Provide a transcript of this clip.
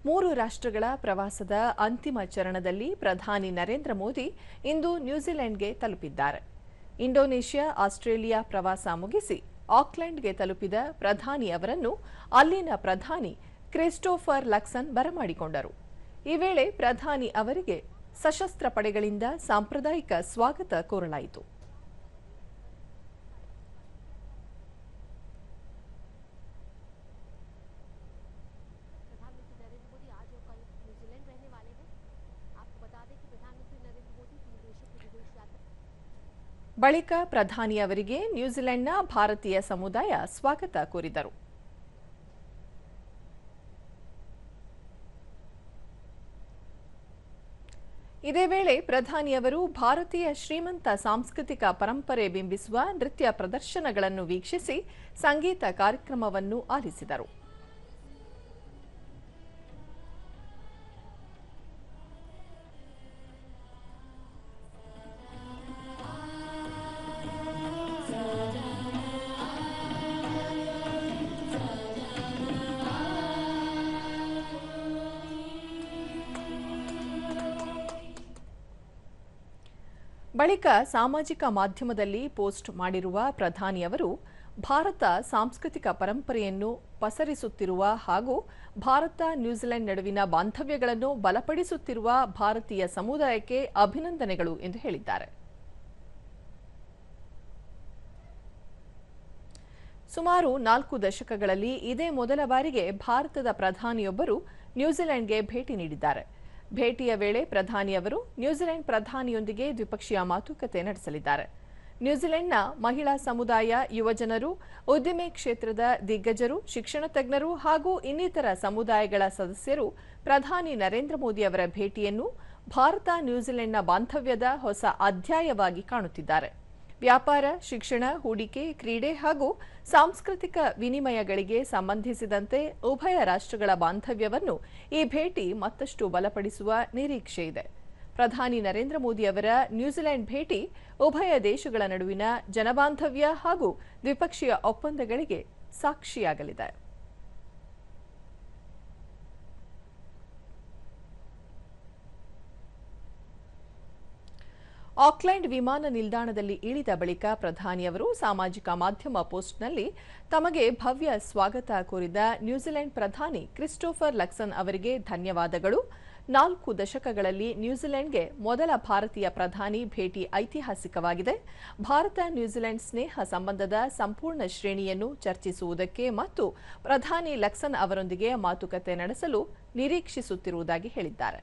3 ರಾಷ್ಟ್ರಗಳ ಪ್ರವಾಸದ ಅಂತಿಮ ಚರಣದಲ್ಲಿ ಪ್ರಧಾನಿ ನರೇಂದ್ರ ಮೋದಿ ಇಂದು ನ್ಯೂಜಿಲೆಂಡ್ಗೆ ತಲುಪಿದ್ದಾರೆ. ಇಂಡೋನೇಷ್ಯಾ, ಆಸ್ಟ್ರೇಲಿಯಾ ಪ್ರವಾಸ ಮುಗಿಸಿ ಆಕ್ಲೆಂಡ್ಗೆ ತಲುಪಿದ ಪ್ರಧಾನಿ ಅವರನ್ನು ಅಲ್ಲಿನ ಪ್ರಧಾನಿ ಕ್ರಿಸ್ಟೋಫರ್ ಲಕ್ಸನ್ ಬರಮಾಡಿಕೊಂಡರು. ಈ ವೇಳೆ ಪ್ರಧಾನಿ ಅವರಿಗೆ ಸಶಸ್ತ್ರ ಪಡೆಗಳಿಂದ ಸಾಂಪ್ರದಾಯಿಕ ಸ್ವಾಗತ ಕೋರಲಾಯಿತು. ಬಳಿಕ ಪ್ರಧಾನಿ ಅವರಿಗೆ ನ್ಯೂಜಿಲೆಂಡ್ನ ಭಾರತೀಯ ಸಮುದಾಯ ಸ್ವಾಗತ ಕೋರಿದರು. ಇದೇ ವೇಳೆ ಪ್ರಧಾನಿಯವರು ಭಾರತೀಯ ಶ್ರೀಮಂತ ಸಾಂಸ್ಕೃತಿಕ ಪರಂಪರೆ ಬಿಂಬಿಸುವ ನೃತ್ಯ ಪ್ರದರ್ಶನಗಳನ್ನು ವೀಕ್ಷಿಸಿ ಸಂಗೀತ ಕಾರ್ಯಕ್ರಮವನ್ನು ಆಲಿಸಿದರು. ಬಳಿಕ ಸಾಮಾಜಿಕ ಮಾಧ್ಯಮದಲ್ಲಿ ಪೋಸ್ಟ್ ಮಾಡಿರುವ ಪ್ರಧಾನಿಯವರು ಭಾರತ ಸಾಂಸ್ಕೃತಿಕ ಪರಂಪರೆಯನ್ನು ಪಸರಿಸುತ್ತಿರುವ ಹಾಗೂ ಭಾರತ ನ್ಯೂಜಿಲೆಂಡ್ ನಡುವಿನ ಬಾಂಧವ್ಯಗಳನ್ನು ಬಲಪಡಿಸುತ್ತಿರುವ ಭಾರತೀಯ ಸಮುದಾಯಕ್ಕೆ ಅಭಿನಂದನೆಗಳು ಎಂದು ಹೇಳಿದ್ದಾರೆ. ಸುಮಾರು 4 ದಶಕಗಳಲ್ಲಿ ಇದೇ ಮೊದಲ ಬಾರಿಗೆ ಭಾರತದ ಪ್ರಧಾನಿಯೊಬ್ಬರು ನ್ಯೂಜಿಲೆಂಡ್ಗೆ ಭೇಟಿ ನೀಡಿದ್ದಾರೆ. ಭೇಟಿಯ ವೇಳೆ ಪ್ರಧಾನಿಯವರು ನ್ಯೂಜಿಲೆಂಡ್ ಪ್ರಧಾನಿಯೊಂದಿಗೆ ದ್ವಿಪಕ್ಷೀಯ ಮಾತುಕತೆ ನಡೆಸಲಿದ್ದಾರೆ. ನ್ಯೂಜಿಲೆಂಡ್ನ ಮಹಿಳಾ ಸಮುದಾಯ, ಯುವಜನರು, ಉದ್ದಿಮೆ ಕ್ಷೇತ್ರದ ದಿಗ್ಗಜರು, ಶಿಕ್ಷಣ ತಜ್ಞರು ಹಾಗೂ ಇನ್ನಿತರ ಸಮುದಾಯಗಳ ಸದಸ್ಯರು ಪ್ರಧಾನಿ ನರೇಂದ್ರ ಮೋದಿ ಅವರ ಭೇಟಿಯನ್ನು ಭಾರತ ನ್ಯೂಜಿಲೆಂಡ್ನ ಬಾಂಧವ್ಯದ ಹೊಸ ಅಧ್ಯಾಯವಾಗಿ ಕಾಣುತ್ತಿದ್ದಾರೆ. ವ್ಯಾಪಾರ, ಶಿಕ್ಷಣ, ಹೂಡಿಕೆ, ಕ್ರೀಡೆ ಹಾಗೂ ಸಾಂಸ್ಕೃತಿಕ ವಿನಿಮಯಗಳಿಗೆ ಸಂಬಂಧಿಸಿದಂತೆ ಉಭಯ ರಾಷ್ಟ್ರಗಳ ಬಾಂಧವ್ಯವನ್ನು ಈ ಭೇಟಿ ಮತ್ತಷ್ಟು ಬಲಪಡಿಸುವ ನಿರೀಕ್ಷೆ ಇದೆ. ಪ್ರಧಾನಿ ನರೇಂದ್ರ ಮೋದಿ ಅವರ ನ್ಯೂಜಿಲೆಂಡ್ ಭೇಟಿ ಉಭಯ ದೇಶಗಳ ನಡುವಿನ ಜನಬಾಂಧವ್ಯ ಹಾಗೂ ದ್ವಿಪಕ್ಷೀಯ ಒಪ್ಪಂದಗಳಿಗೆ ಸಾಕ್ಷಿಯಾಗಲಿದೆ. ಆಕ್ಲೆಂಡ್ ವಿಮಾನ ನಿಲ್ದಾಣದಲ್ಲಿ ಇಳಿದ ಬಳಿಕ ಪ್ರಧಾನಿಯವರು ಸಾಮಾಜಿಕ ಮಾಧ್ಯಮ ಪೋಸ್ಟ್ನಲ್ಲಿ ತಮಗೆ ಭವ್ಯ ಸ್ವಾಗತ ಕೋರಿದ ನ್ಯೂಜಿಲೆಂಡ್ ಪ್ರಧಾನಿ ಕ್ರಿಸ್ಟೋಫರ್ ಲಕ್ಸನ್ ಅವರಿಗೆ ಧನ್ಯವಾದಗಳು. 4 ದಶಕಗಳಲ್ಲಿ ನ್ಯೂಜಿಲೆಂಡ್ಗೆ ಮೊದಲ ಭಾರತೀಯ ಪ್ರಧಾನಿ ಭೇಟಿ ಐತಿಹಾಸಿಕವಾಗಿದೆ. ಭಾರತ ನ್ಯೂಜಿಲೆಂಡ್ ಸ್ನೇಹ ಸಂಬಂಧದ ಸಂಪೂರ್ಣ ಶ್ರೇಣಿಯನ್ನು ಚರ್ಚಿಸುವುದಕ್ಕೆ ಮತ್ತು ಪ್ರಧಾನಿ ಲಕ್ಸನ್ ಅವರೊಂದಿಗೆ ಮಾತುಕತೆ ನಡೆಸಲು ನಿರೀಕ್ಷಿಸುತ್ತಿರುವುದಾಗಿ ಹೇಳಿದ್ದಾರೆ.